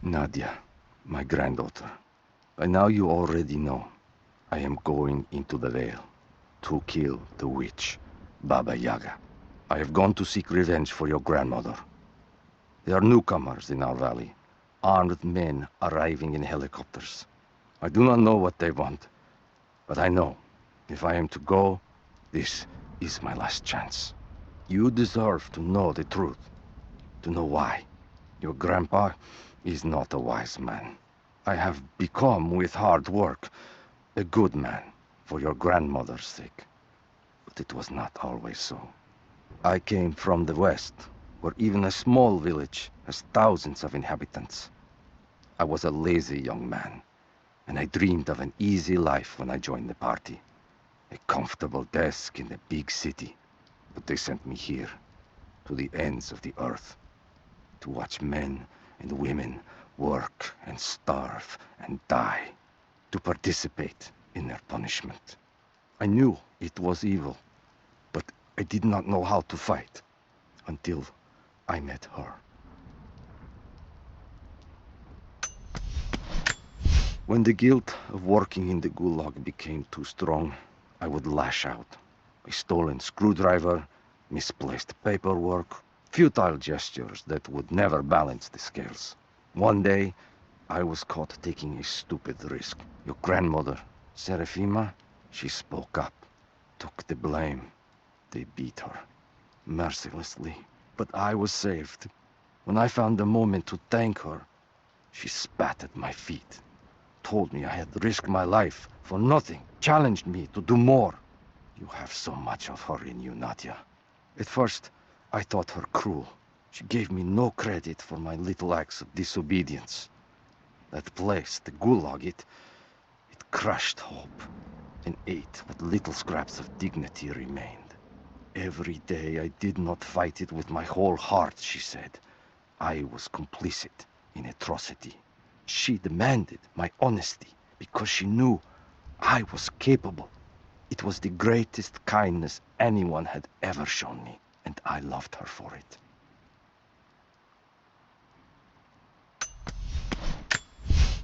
Nadia, my granddaughter, by now you already know I am going into the Vale to kill the witch, Baba Yaga. I have gone to seek revenge for your grandmother. There are newcomers in our valley, armed men arriving in helicopters. I do not know what they want, but I know if I am to go, this is my last chance. You deserve to know the truth, to know why. Your grandpa is not a wise man. I have become, with hard work, a good man for your grandmother's sake. But it was not always so. I came from the west, where even a small village has thousands of inhabitants. I was a lazy young man, and I dreamed of an easy life when I joined the party. A comfortable desk in a big city. But they sent me here, to the ends of the earth, to watch men and women work and starve and die, to participate in their punishment. I knew it was evil, but I did not know how to fight until I met her. When the guilt of working in the gulag became too strong, I would lash out. A stolen screwdriver, misplaced paperwork, futile gestures that would never balance the scales. One day, I was caught taking a stupid risk. Your grandmother, Serafima, she spoke up, took the blame. They beat her, mercilessly. But I was saved. When I found a moment to thank her, she spat at my feet, told me I had risked my life for nothing, challenged me to do more. You have so much of her in you, Nadia. At first, I thought her cruel. She gave me no credit for my little acts of disobedience. That place, the gulag, it crushed hope and ate what little scraps of dignity remained. Every day I did not fight it with my whole heart, she said. I was complicit in atrocity. She demanded my honesty because she knew I was capable. It was the greatest kindness anyone had ever shown me, and I loved her for it.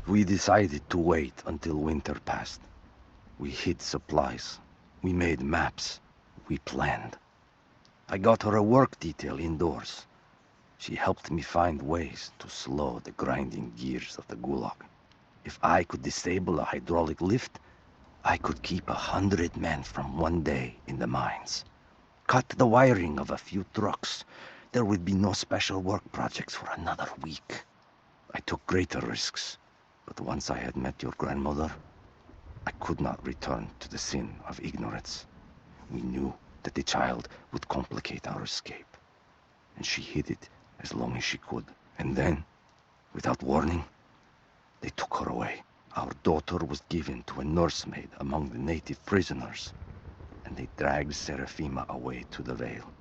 We decided to wait until winter passed. We hid supplies. We made maps. We planned. I got her a work detail indoors. She helped me find ways to slow the grinding gears of the gulag. If I could disable a hydraulic lift, I could keep 100 men from one day in the mines. Cut the wiring of a few trucks. There would be no special work projects for another week. I took greater risks, but once I had met your grandmother, I could not return to the sin of ignorance. We knew that the child would complicate our escape, and she hid it as long as she could. And then, without warning, they took her away. Our daughter was given to a nursemaid among the native prisoners, and they dragged Serafima away to the Vale.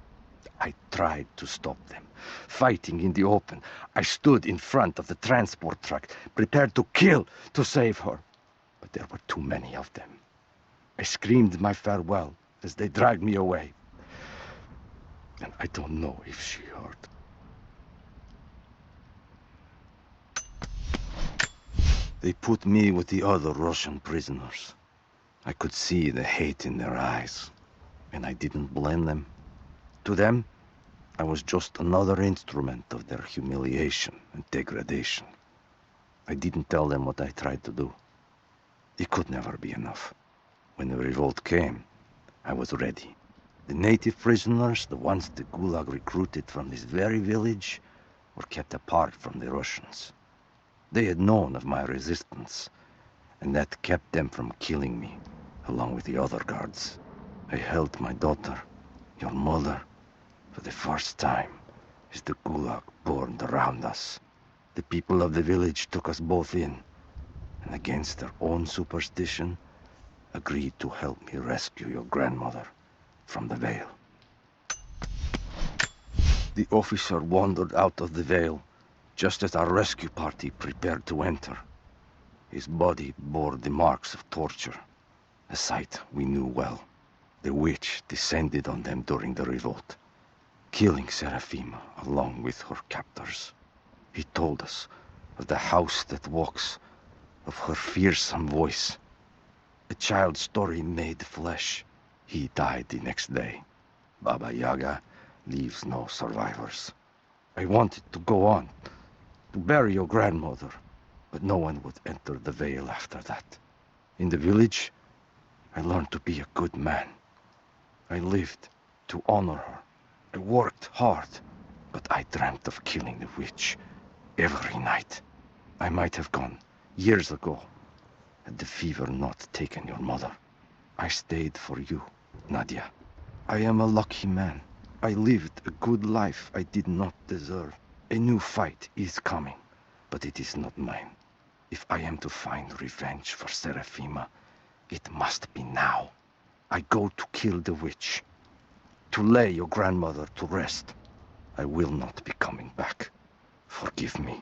I tried to stop them, fighting in the open. I stood in front of the transport truck, prepared to kill to save her. But there were too many of them. I screamed my farewell as they dragged me away. And I don't know if she heard. They put me with the other Russian prisoners. I could see the hate in their eyes, and I didn't blame them. To them, I was just another instrument of their humiliation and degradation. I didn't tell them what I tried to do. It could never be enough. When the revolt came, I was ready. The native prisoners, the ones the Gulag recruited from this very village, were kept apart from the Russians. They had known of my resistance, and that kept them from killing me, along with the other guards. I held my daughter, your mother, for the first time as the Gulag burned around us. The people of the village took us both in, and against their own superstition, agreed to help me rescue your grandmother from the Vale. The officer wandered out of the Vale just as our rescue party prepared to enter. His body bore the marks of torture, a sight we knew well. The witch descended on them during the revolt, killing Serafima along with her captors. He told us of the house that walks, of her fearsome voice. A child's story made flesh. He died the next day. Baba Yaga leaves no survivors. I wanted to go on, to bury your grandmother, but no one would enter the Vale after that. In the village, I learned to be a good man. I lived to honor her. I worked hard, but I dreamt of killing the witch every night. I might have gone years ago, had the fever not taken your mother. I stayed for you, Nadia. I am a lucky man. I lived a good life I did not deserve. A new fight is coming, but it is not mine. If I am to find revenge for Seraphima, it must be now. I go to kill the witch, to lay your grandmother to rest. I will not be coming back. Forgive me.